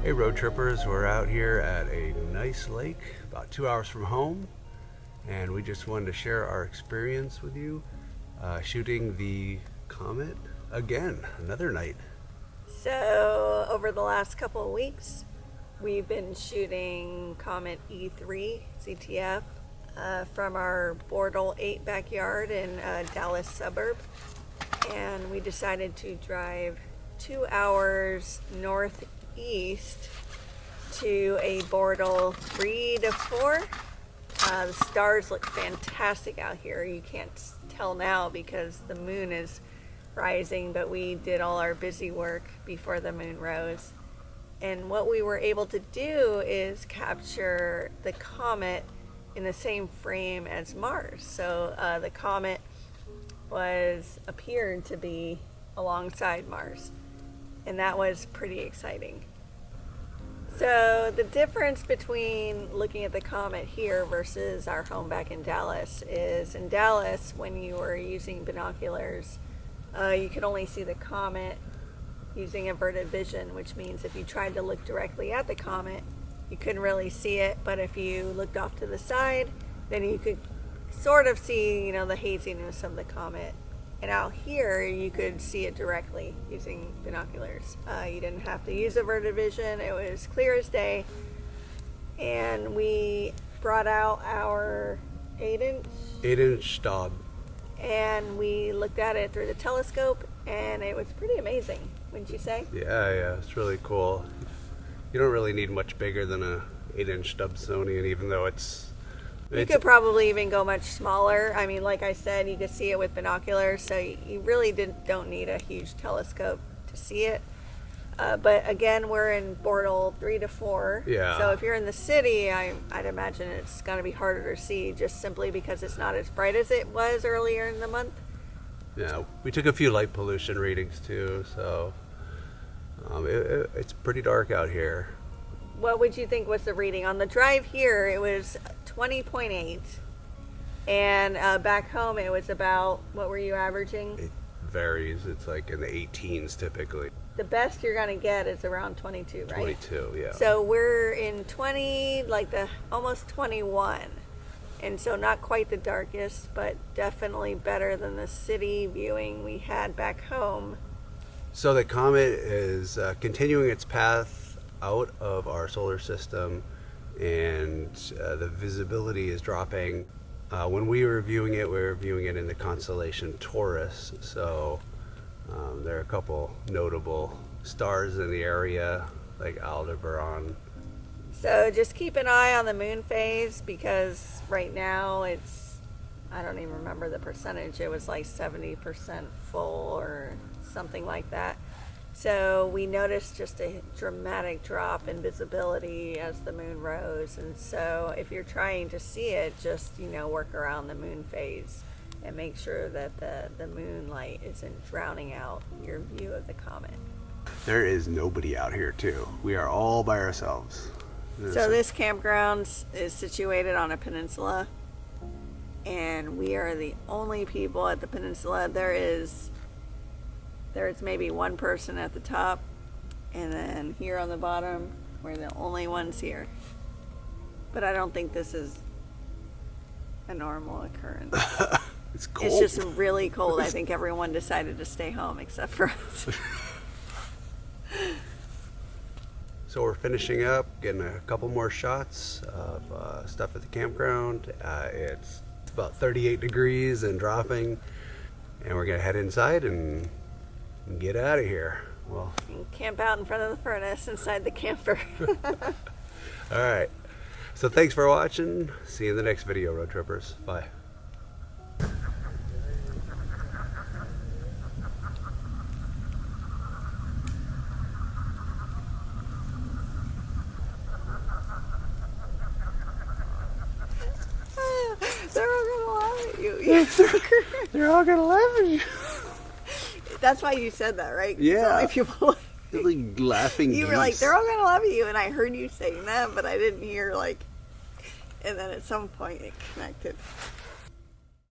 Hey road trippers, we're out here at a nice lake about 2 hours from home, and we just wanted to share our experience with you shooting the Comet again, another night. So over the last couple of weeks we've been shooting Comet E3 CTF from our Bortle 8 backyard in Dallas suburb, and we decided to drive 2 hours northeast to a Bortle 3 to 4. The stars look fantastic out here. You can't tell now because the moon is rising, but we did all our busy work before the moon rose. And what we were able to do is capture the comet in the same frame as Mars. So the comet appeared to be alongside Mars, and that was pretty exciting. So the difference between looking at the comet here versus our home back in Dallas is, in Dallas, when you were using binoculars, you could only see the comet using averted vision, which means if you tried to look directly at the comet, you couldn't really see it, but if you looked off to the side, then you could sort of see, the haziness of the comet. And out here, you could see it directly using binoculars. You didn't have to use averted vision. It was clear as day. And we brought out our 8-inch stub, and we looked at it through the telescope, and it was pretty amazing, wouldn't you say? Yeah, it's really cool. You don't really need much bigger than a 8-inch Stubsonian, even though you could probably even go much smaller. I mean, like I said, you could see it with binoculars, so you really don't need a huge telescope to see it. But again, we're in Bortle 3 to 4. Yeah. So if you're in the city, I'd imagine it's going to be harder to see, just simply because it's not as bright as it was earlier in the month. Yeah, we took a few light pollution readings too, so it's pretty dark out here. What would you think was the reading? On the drive here, it was 20.8, and back home it was about, what were you averaging? It varies. It's like in the 18s typically. The best you're going to get is around 22, right? 22, yeah. So we're in 20, like almost 21. And so not quite the darkest, but definitely better than the city viewing we had back home. So the comet is continuing its path out of our solar system, and the visibility is dropping. When we were viewing it, in the constellation Taurus, so there are a couple notable stars in the area, like Aldebaran. So just keep an eye on the moon phase, because right now I don't even remember the percentage, it was like 70% full or something like that. So we noticed just a dramatic drop in visibility as the moon rose, and so if you're trying to see it, just work around the moon phase and make sure that the moonlight isn't drowning out your view of the comet. There is nobody out here too. We are all by ourselves. So this campground is situated on a peninsula, and we are the only people at the peninsula. There's maybe one person at the top, and then here on the bottom, we're the only ones here. But I don't think this is a normal occurrence. It's cold. It's just really cold. I think everyone decided to stay home except for us. So we're finishing up, getting a couple more shots of stuff at the campground. It's about 38 degrees and dropping, and we're gonna head inside and get out of here. Well, and camp out in front of the furnace inside the camper. All right. So thanks for watching. See you in the next video, road trippers. Bye. They're all gonna laugh at you. They're all gonna laugh at you. That's why you said that, right? Yeah. Like people, like laughing. You were like, they're all gonna laugh at you, and I heard you saying that, but I didn't hear and then at some point it connected.